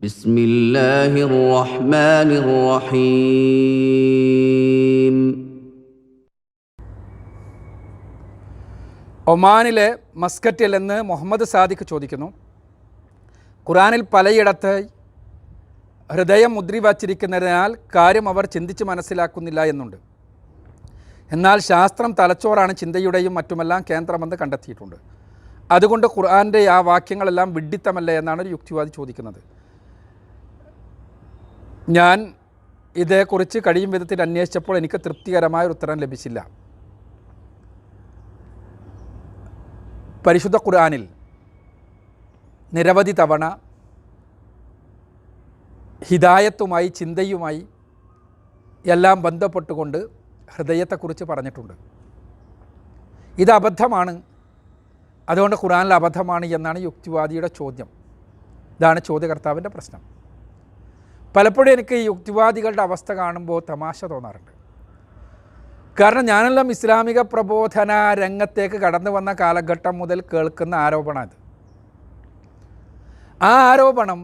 بسم الله الرحمن الرحيم. ഒമാനിലെ മസ്കറ്റിൽ നിന്ന് മുഹമ്മദ് സാദിഖ് ചോദിക്കുന്നു, ഖുർആനിൽ പലയിടത്ത് ഹൃദയം മുദ്രി വച്ചിരിക്കുന്നതിനാൽ കാര്യം അവർ ചിന്തിച്ച് മനസ്സിലാക്കുന്നില്ല എന്നുണ്ട്. എന്നാൽ ശാസ്ത്രം തലച്ചോറാണ് ചിന്തയുടെയും മറ്റുമെല്ലാം കേന്ദ്രമെന്ന് കണ്ടെത്തിയിട്ടുണ്ട്. അതുകൊണ്ട് ഖുർആൻ്റെ ആ വാക്യങ്ങളെല്ലാം വിഡ്ഢിത്തമല്ലേ എന്നാണ് ഒരു യുക്തിവാദി ചോദിക്കുന്നത്. ഞാൻ ഇതേക്കുറിച്ച് കഴിയും വിധത്തിൽ അന്വേഷിച്ചപ്പോൾ എനിക്ക് തൃപ്തികരമായ ഒരു ഉത്തരം ലഭിച്ചില്ല. പരിശുദ്ധ ഖുർആനിൽ നിരവധി തവണ ഹിദായത്തുമായി ചിന്തയുമായി എല്ലാം ബന്ധപ്പെട്ടുകൊണ്ട് ഹൃദയത്തെക്കുറിച്ച് പറഞ്ഞിട്ടുണ്ട്. ഇത് അബദ്ധമാണ്, അതുകൊണ്ട് ഖുർആനിൽ അബദ്ധമാണ് എന്നാണ് യുക്തിവാദിയുടെ ചോദ്യം. ഇതാണ് ചോദ്യകർത്താവിൻ്റെ പ്രശ്നം. പലപ്പോഴും എനിക്ക് ഈ യുക്തിവാദികളുടെ അവസ്ഥ കാണുമ്പോൾ തമാശ തോന്നാറുണ്ട്. കാരണം ഞാനെല്ലാം ഇസ്ലാമിക പ്രബോധന രംഗത്തേക്ക് കടന്നു വന്ന കാലഘട്ടം മുതൽ കേൾക്കുന്ന ആരോപണമാണ്. ആ ആരോപണം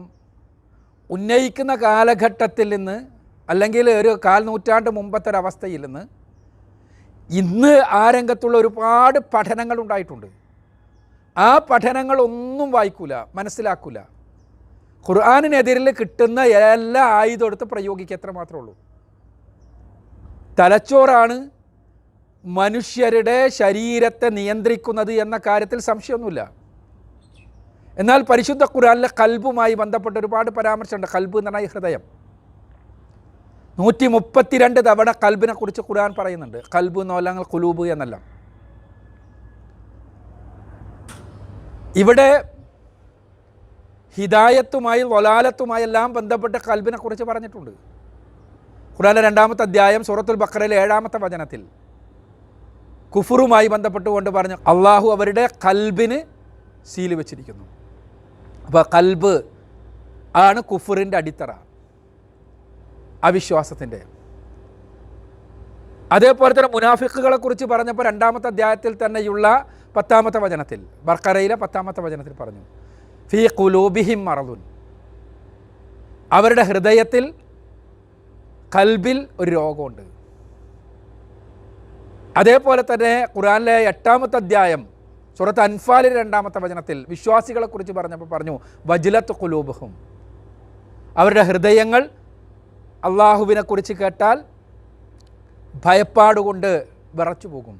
ഉന്നയിക്കുന്ന കാലഘട്ടത്തിൽ നിന്ന്, അല്ലെങ്കിൽ ഒരു 4 നൂറ്റാണ്ട് മുമ്പത്തെ ഒരവസ്ഥയിൽ നിന്ന് ഇന്ന് ആ രംഗത്തുള്ള ഒരുപാട് പഠനങ്ങളുണ്ടായിട്ടുണ്ട്. ആ പഠനങ്ങളൊന്നും വായിക്കൂല, മനസ്സിലാക്കൂല. ഖുർആനിനെതിരിൽ കിട്ടുന്ന എല്ലാ ആയുധം എടുത്ത് പ്രയോഗിക്കുക, എത്ര മാത്രമേ ഉള്ളൂ. തലച്ചോറാണ് മനുഷ്യരുടെ ശരീരത്തെ നിയന്ത്രിക്കുന്നത് എന്ന കാര്യത്തിൽ സംശയമൊന്നുമില്ല. എന്നാൽ പരിശുദ്ധ ഖുർആനിലെ ഖൽബുമായി ബന്ധപ്പെട്ട ഒരുപാട് പരാമർശമുണ്ട്. ഖൽബ് എന്ന് പറഞ്ഞാൽ ഹൃദയം. 132 തവണ ഖൽബിനെ കുറിച്ച് ഖുർആൻ പറയുന്നുണ്ട്. ഖൽബ് എന്നോ അല്ലെങ്കിൽ ഖുലൂബ് എന്നല്ല. ഇവിടെ ഹിദായത്തുമായി വലാലത്തുമായി എല്ലാം ബന്ധപ്പെട്ട ഖൽബിനെ കുറിച്ച് പറഞ്ഞിട്ടുണ്ട്. ഖുർആനിലെ 2-ാമത്തെ അധ്യായം സൂറത്തുൽ ബഖറയിലെ 7-ാമത്തെ വചനത്തിൽ കുഫറുമായി ബന്ധപ്പെട്ടുകൊണ്ട് പറഞ്ഞു, അള്ളാഹു അവരുടെ ഖൽബിന് സീല് വെച്ചിരിക്കുന്നു. അപ്പോൾ ഖൽബ് ആണ് കുഫറിൻ്റെ അടിത്തറ, അവിശ്വാസത്തിൻ്റെ. അതേപോലെ തന്നെ മുനാഫിക്കുകളെ കുറിച്ച് പറഞ്ഞപ്പോൾ 2-ാമത്തെ അധ്യായത്തിൽ തന്നെയുള്ള 10-ാമത്തെ വചനത്തിൽ, ബഖറയിലെ 10-ാമത്തെ വചനത്തിൽ പറഞ്ഞു, ഫീ ഖുലൂബിഹിം മറദുൻ, അവരുടെ ഹൃദയത്തിൽ ഖൽബിൽ ഒരു രോഗമുണ്ട്. അതേപോലെ തന്നെ ഖുർആനിലെ 8-ാമത്തെ അധ്യായം സൂറത്ത് അൻഫാലിലെ 2-ാമത്തെ വചനത്തിൽ വിശ്വാസികളെ കുറിച്ച് പറഞ്ഞപ്പോൾ പറഞ്ഞു, വജ്ലത്ത് ഖുലൂബുഹും, അവരുടെ ഹൃദയങ്ങൾ അള്ളാഹുവിനെ കുറിച്ച് കേട്ടാൽ ഭയപ്പാടുകൊണ്ട് വിറച്ചു പോകും.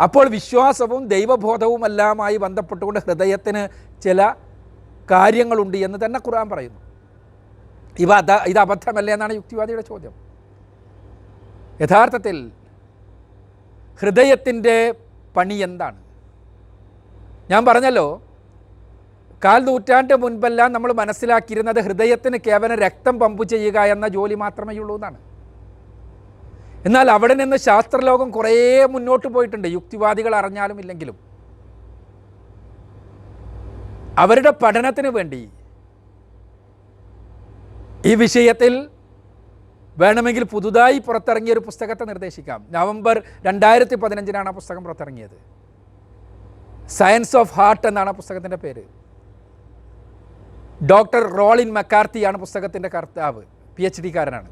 അപ്പോൾ വിശ്വാസവും ദൈവബോധവുമെല്ലാമായി ബന്ധപ്പെട്ടുകൊണ്ട് ഹൃദയത്തിന് ചില കാര്യങ്ങളുണ്ട് എന്ന് തന്നെ ഖുർആൻ പറയുന്നു. ഇത് അബദ്ധമല്ലേ എന്നാണ് യുക്തിവാദിയുടെ ചോദ്യം. യഥാർത്ഥത്തിൽ ഹൃദയത്തിൻ്റെ പണി എന്താണ്? ഞാൻ പറഞ്ഞല്ലോ, 4 നൂറ്റാണ്ട് മുൻപെല്ലാം നമ്മൾ മനസ്സിലാക്കിയിരുന്നത് ഹൃദയത്തിന് കേവലം രക്തം പമ്പ് ചെയ്യുക എന്ന ജോലി മാത്രമേ ഉള്ളൂ എന്നാണ്. എന്നാൽ അവിടെ നിന്ന് ശാസ്ത്രലോകം കുറേ മുന്നോട്ട് പോയിട്ടുണ്ട്, യുക്തിവാദികൾ അറിഞ്ഞാലും ഇല്ലെങ്കിലും. അവരുടെ പഠനത്തിന് വേണ്ടി ഈ വിഷയത്തിൽ വേണമെങ്കിൽ പുതുതായി പുറത്തിറങ്ങിയൊരു പുസ്തകത്തെ നിർദ്ദേശിക്കാം. നവംബർ 2015 ആ പുസ്തകം പുറത്തിറങ്ങിയത്. സയൻസ് ഓഫ് ഹാർട്ട് എന്നാണ് ആ പുസ്തകത്തിൻ്റെ പേര്. ഡോക്ടർ റോളിൻ മക്കാർത്തിയാണ് പുസ്തകത്തിൻ്റെ കർത്താവ്, PhD കാരനാണ്.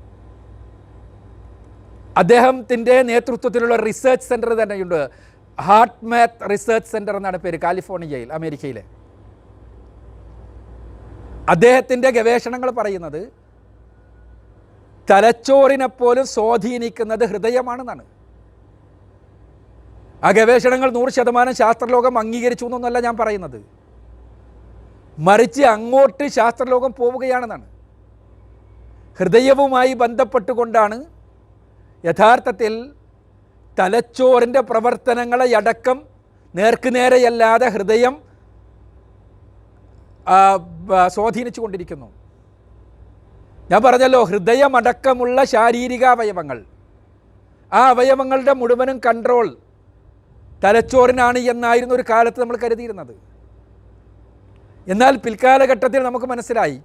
അദ്ദേഹത്തിൻ്റെ നേതൃത്വത്തിലുള്ള റിസർച്ച് സെൻറ്റർ തന്നെയുണ്ട്. ഹാർട്ട് മാത്ത് റിസർച്ച് സെൻറ്റർ എന്നാണ് പേര്, കാലിഫോർണിയയിൽ, അമേരിക്കയിലെ. അദ്ദേഹത്തിൻ്റെ ഗവേഷണങ്ങൾ പറയുന്നത് തലച്ചോറിനെപ്പോലും സ്വാധീനിക്കുന്നത് ഹൃദയമാണെന്നാണ്. ആ ഗവേഷണങ്ങൾ 100% ശാസ്ത്രലോകം അംഗീകരിച്ചു എന്നൊന്നല്ല ഞാൻ പറയുന്നത്, മറിച്ച് അങ്ങോട്ട് ശാസ്ത്രലോകം പോവുകയാണെന്നാണ്. ഹൃദയവുമായി ബന്ധപ്പെട്ടുകൊണ്ടാണ് യഥാർത്ഥത്തിൽ തലച്ചോറിൻ്റെ പ്രവർത്തനങ്ങളെ അടക്കം നേർക്കുനേരെയല്ലാതെ ഹൃദയം സ്വാധീനിച്ചു കൊണ്ടിരിക്കുന്നു. ഞാൻ പറഞ്ഞല്ലോ, ഹൃദയമടക്കമുള്ള ശാരീരിക അവയവങ്ങൾ, ആ അവയവങ്ങളുടെ മുഴുവനും കൺട്രോൾ തലച്ചോറിനാണ് എന്നായിരുന്നു ഒരു കാലത്ത് നമ്മൾ കരുതിയിരുന്നത്. എന്നാൽ പിൽക്കാലഘട്ടത്തിൽ നമുക്ക് മനസ്സിലായി,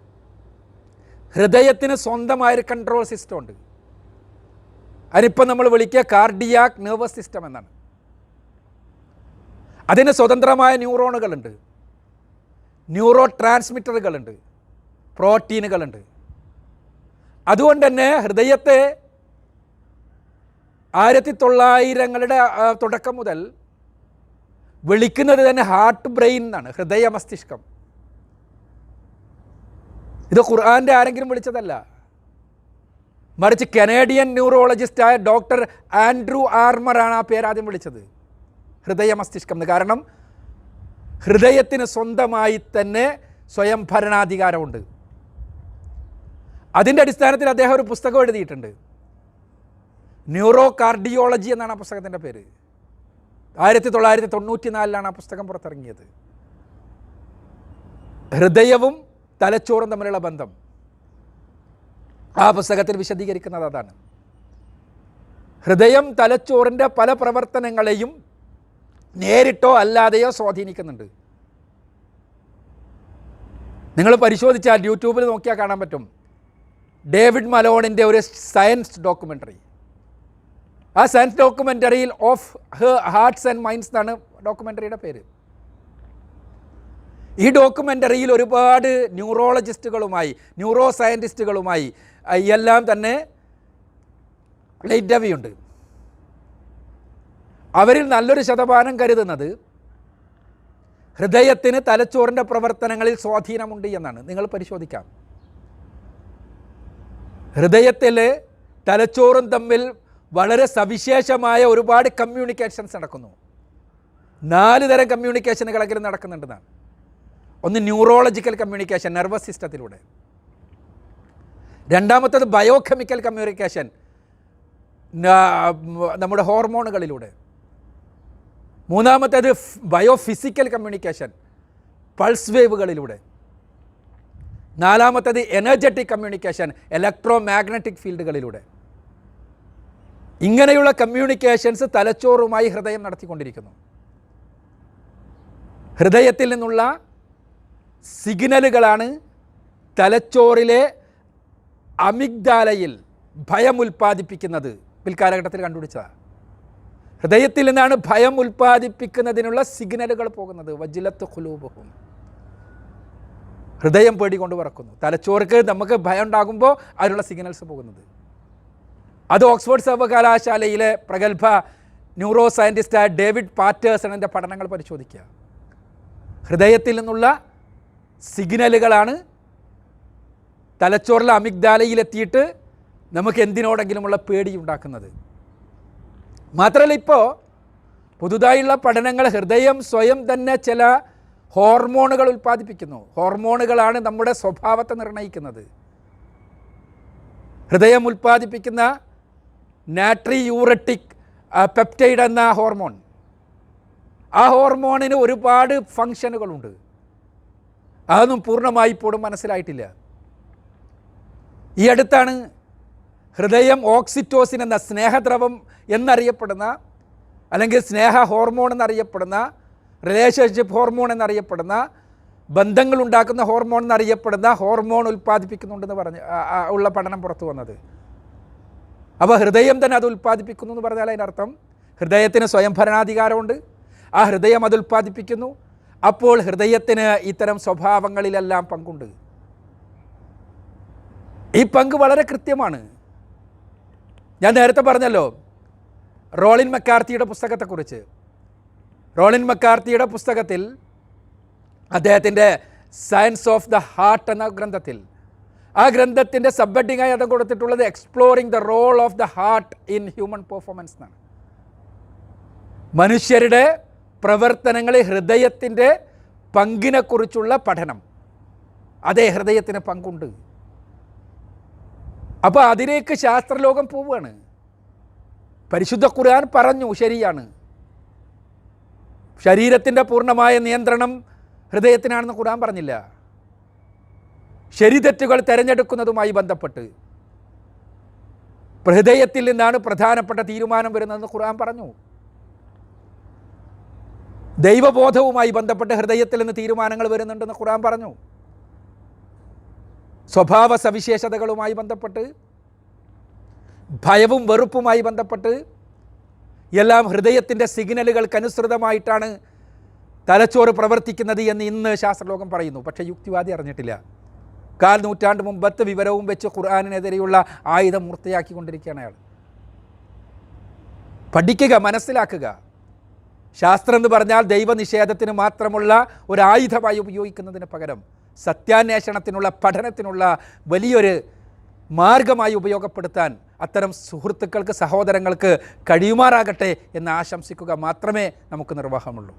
ഹൃദയത്തിന് സ്വന്തമായൊരു കൺട്രോൾ സിസ്റ്റം ഉണ്ട്. അതിനിപ്പം നമ്മൾ വിളിക്കുക കാർഡിയാക് നെർവസ് സിസ്റ്റം എന്നാണ്. അതിന് സ്വതന്ത്രമായ ന്യൂറോണുകളുണ്ട്. ന്യൂറോ ട്രാൻസ്മിറ്ററുകളുണ്ട്, പ്രോട്ടീനുകളുണ്ട്. അതുകൊണ്ട് തന്നെ ഹൃദയത്തെ 1900-ങ്ങളുടെ തുടക്കം മുതൽ വിളിക്കുന്നത് തന്നെ ഹാർട്ട് ബ്രെയിൻ എന്നാണ്, ഹൃദയ മസ്തിഷ്കം. ഇത് ഖുർആൻ്റെ ആരെങ്കിലും വിളിച്ചതല്ല, മറിച്ച് കനേഡിയൻ ന്യൂറോളജിസ്റ്റായ ഡോക്ടർ ആൻഡ്രൂ ആർമറാണ് ആ പേരാദ്യം വിളിച്ചത്, ഹൃദയ മസ്തിഷ്കം എന്ന്. കാരണം ഹൃദയത്തിന് സ്വന്തമായി തന്നെ സ്വയം ഭരണാധികാരമുണ്ട്. അതിൻ്റെ അടിസ്ഥാനത്തിൽ അദ്ദേഹം ഒരു പുസ്തകം എഴുതിയിട്ടുണ്ട്. ന്യൂറോ കാർഡിയോളജി എന്നാണ് ആ പുസ്തകത്തിൻ്റെ പേര്. 1994 ആ പുസ്തകം പുറത്തിറങ്ങിയത്. ഹൃദയവും തലച്ചോറും തമ്മിലുള്ള ബന്ധം ആ പുസ്തകത്തിൽ വിശദീകരിക്കുന്നത് അതാണ്. ഹൃദയം തലച്ചോറിൻ്റെ പല പ്രവർത്തനങ്ങളെയും നേരിട്ടോ അല്ലാതെയോ സ്വാധീനിക്കുന്നുണ്ട്. നിങ്ങൾ പരിശോധിച്ചാൽ യൂട്യൂബിൽ നോക്കിയാൽ കാണാൻ പറ്റും, ഡേവിഡ് മലോണിൻ്റെ ഒരു സയൻസ് ഡോക്യുമെൻ്ററി. ആ സയൻസ് ഡോക്യുമെൻ്ററിയിൽ ഓഫ് ഹാർട്ട്സ് ആൻഡ് മൈൻഡ്സ് എന്നാണ് ഡോക്യുമെൻ്ററിയുടെ പേര്. ഈ ഡോക്യുമെൻ്ററിയിൽ ഒരുപാട് ന്യൂറോളജിസ്റ്റുകളുമായി, ന്യൂറോ സയൻറ്റിസ്റ്റുകളുമായി എല്ലാം തന്നെ ഇന്റർവ്യൂ ഉണ്ട്. അവരിൽ നല്ലൊരു ശതമാനം കരുതുന്നത് ഹൃദയത്തിന് തലച്ചോറിൻ്റെ പ്രവർത്തനങ്ങളിൽ സ്വാധീനമുണ്ട് എന്നാണ്. നിങ്ങൾ പരിശോധിക്കാം, ഹൃദയത്തിലെ തലച്ചോറും തമ്മിൽ വളരെ സവിശേഷമായ ഒരുപാട് കമ്മ്യൂണിക്കേഷൻസ് നടക്കുന്നു. 4 തരം കമ്മ്യൂണിക്കേഷനുകളെങ്കിലും നടക്കുന്നുണ്ടെന്നാണ്. ഒന്ന് ന്യൂറോളജിക്കൽ കമ്മ്യൂണിക്കേഷൻ, നെർവസ് സിസ്റ്റത്തിലൂടെ. രണ്ടാമത്തത് ബയോകെമിക്കൽ കമ്മ്യൂണിക്കേഷൻ, നമ്മുടെ ഹോർമോണുകളിലൂടെ. മൂന്നാമത്തേത് ബയോഫിസിക്കൽ കമ്മ്യൂണിക്കേഷൻ, പൾസ് വേവുകളിലൂടെ. നാലാമത്തേത് എനർജറ്റിക് കമ്മ്യൂണിക്കേഷൻ, ഇലക്ട്രോ മാഗ്നറ്റിക് ഫീൽഡുകളിലൂടെ. ഇങ്ങനെയുള്ള കമ്മ്യൂണിക്കേഷൻസ് തലച്ചോറുമായി ഹൃദയം നടത്തിക്കൊണ്ടിരിക്കുന്നു. ഹൃദയത്തിൽ നിന്നുള്ള സിഗ്നലുകളാണ് തലച്ചോറിലെ അമിഗ്ദാലയിൽ ഭയം ഉൽപ്പാദിപ്പിക്കുന്നത്. പിൽക്കാലഘട്ടത്തിൽ കണ്ടുപിടിച്ചതാണ്. ഹൃദയത്തിൽ നിന്നാണ് ഭയം ഉൽപ്പാദിപ്പിക്കുന്നതിനുള്ള സിഗ്നലുകൾ പോകുന്നത്. വജിലത്ത് ഖുലൂബുഹും, ഹൃദയം പേടികൊണ്ട് വിറക്കുന്നു. തലച്ചോർക്ക് നമുക്ക് ഭയം ഉണ്ടാകുമ്പോൾ അതിനുള്ള സിഗ്നൽസ് പോകുന്നത്. അത് ഓക്സ്ഫോർഡ് സർവകലാശാലയിലെ പ്രഗത്ഭ ന്യൂറോ സയൻറ്റിസ്റ്റായ ഡേവിഡ് പാറ്റേഴ്സണിൻ്റെ പഠനങ്ങൾ പരിശോധിക്കുക. ഹൃദയത്തിൽ നിന്നുള്ള സിഗ്നലുകളാണ് തലച്ചോറിലെ അമിഗ്ദാലയിലെത്തിയിട്ട് നമുക്ക് എന്തിനോടെങ്കിലുമുള്ള പേടി ഉണ്ടാക്കുന്നത്. മാത്രമല്ല, ഇപ്പോൾ പുതുതായുള്ള പഠനങ്ങൾ ഹൃദയം സ്വയം തന്നെ ചില ഹോർമോണുകൾ ഉൽപ്പാദിപ്പിക്കുന്നു. ഹോർമോണുകളാണ് നമ്മുടെ സ്വഭാവത്തെ നിർണ്ണയിക്കുന്നത്. ഹൃദയം ഉൽപ്പാദിപ്പിക്കുന്ന നാട്രി യൂററ്റിക് പെപ്റ്റൈഡ് എന്ന ഹോർമോൺ, ആ ഹോർമോണിന് ഒരുപാട് ഫങ്ഷനുകളുണ്ട്. അതൊന്നും പൂർണ്ണമായി ഇപ്പോഴും മനസ്സിലായിട്ടില്ല. ഈ അടുത്താണ് ഹൃദയം ഓക്സിറ്റോസിൻ എന്ന സ്നേഹദ്രവം എന്നറിയപ്പെടുന്ന, അല്ലെങ്കിൽ സ്നേഹ ഹോർമോൺ എന്നറിയപ്പെടുന്ന, റിലേഷൻഷിപ്പ് ഹോർമോൺ എന്നറിയപ്പെടുന്ന, ബന്ധങ്ങൾ ഉണ്ടാക്കുന്ന ഹോർമോൺ എന്നറിയപ്പെടുന്ന ഹോർമോൺ ഉൽപ്പാദിപ്പിക്കുന്നുണ്ടെന്ന് പറഞ്ഞ് ഉള്ള പഠനം പുറത്തു വന്നത്. അപ്പോൾ ഹൃദയം തന്നെ അത് ഉൽപ്പാദിപ്പിക്കുന്നു എന്ന് പറഞ്ഞാൽ അതിനർത്ഥം ഹൃദയത്തിന് സ്വയം ഭരണാധികാരമുണ്ട്. ആ ഹൃദയം അത് ഉൽപ്പാദിപ്പിക്കുന്നു. അപ്പോൾ ഹൃദയത്തിന് ഇത്തരം സ്വഭാവങ്ങളിലെല്ലാം പങ്കുണ്ട്. ഈ പങ്ക് വളരെ കൃത്യമാണ്. ഞാൻ നേരത്തെ പറഞ്ഞല്ലോ റോളിൻ മെക്കാർത്തിയുടെ പുസ്തകത്തെക്കുറിച്ച്. റോളിൻ മെക്കാർത്തിയുടെ പുസ്തകത്തിൽ, അദ്ദേഹത്തിൻ്റെ സയൻസ് ഓഫ് ദ ഹാർട്ട് എന്ന ഗ്രന്ഥത്തിൽ, ആ ഗ്രന്ഥത്തിൻ്റെ സബ്ഹെഡിങ്ങായി അദ്ദേഹം കൊടുത്തിട്ടുള്ളത് exploring the role of the heart in human performance എന്നാണ്. മനുഷ്യരുടെ പ്രവർത്തനങ്ങളിൽ ഹൃദയത്തിൻ്റെ പങ്കിനെക്കുറിച്ചുള്ള പഠനം. അതേ, ഹൃദയത്തിന് പങ്കുണ്ട്. അപ്പോൾ അതിലേക്ക് ശാസ്ത്രലോകം പോവുകയാണ്. പരിശുദ്ധ ഖുർആൻ പറഞ്ഞു, ശരിയാണ്, ശരീരത്തിൻ്റെ പൂർണ്ണമായ നിയന്ത്രണം ഹൃദയത്തിനാണെന്ന് ഖുർആൻ പറഞ്ഞില്ല. ശരിതെറ്റുകൾ തിരഞ്ഞെടുക്കുന്നതുമായി ബന്ധപ്പെട്ട് ഹൃദയത്തിൽ നിന്നാണ് പ്രധാനപ്പെട്ട തീരുമാനം വരുന്നതെന്ന് ഖുർആൻ പറഞ്ഞു. ദൈവബോധവുമായി ബന്ധപ്പെട്ട് ഹൃദയത്തിൽ നിന്ന് തീരുമാനങ്ങൾ വരുന്നുണ്ടെന്ന് ഖുർആൻ പറഞ്ഞു. സ്വഭാവ സവിശേഷതകളുമായി ബന്ധപ്പെട്ട്, ഭയവും വെറുപ്പുമായി ബന്ധപ്പെട്ട് എല്ലാം ഹൃദയത്തിൻ്റെ സിഗ്നലുകൾക്കനുസൃതമായിട്ടാണ് തലച്ചോറ് പ്രവർത്തിക്കുന്നത് എന്ന് ഇന്ന് ശാസ്ത്രലോകം പറയുന്നു. പക്ഷേ യുക്തിവാദി അറിഞ്ഞിട്ടില്ല. 4 നൂറ്റാണ്ട് മുമ്പത്തെ വിവരവും വെച്ച് ഖുർആനിനെതിരെയുള്ള ആയുധം മൂർത്തിയാക്കിക്കൊണ്ടിരിക്കുകയാണ് അയാൾ. പഠിക്കുക, മനസ്സിലാക്കുക. ശാസ്ത്രം എന്ന് പറഞ്ഞാൽ ദൈവനിഷേധത്തിന് മാത്രമുള്ള ഒരായുധമായി ഉപയോഗിക്കുന്നതിന് പകരം സത്യാന്വേഷണത്തിനുള്ള, പഠനത്തിനുള്ള വലിയൊരു മാർഗമായി ഉപയോഗപ്പെടുത്താൻ അത്തരം സുഹൃത്തുക്കൾക്ക്, സഹോദരങ്ങൾക്ക് കഴിയുമാറാകട്ടെ എന്ന് ആശംസിക്കുക മാത്രമേ നമുക്ക് നിർവാഹമുള്ളൂ.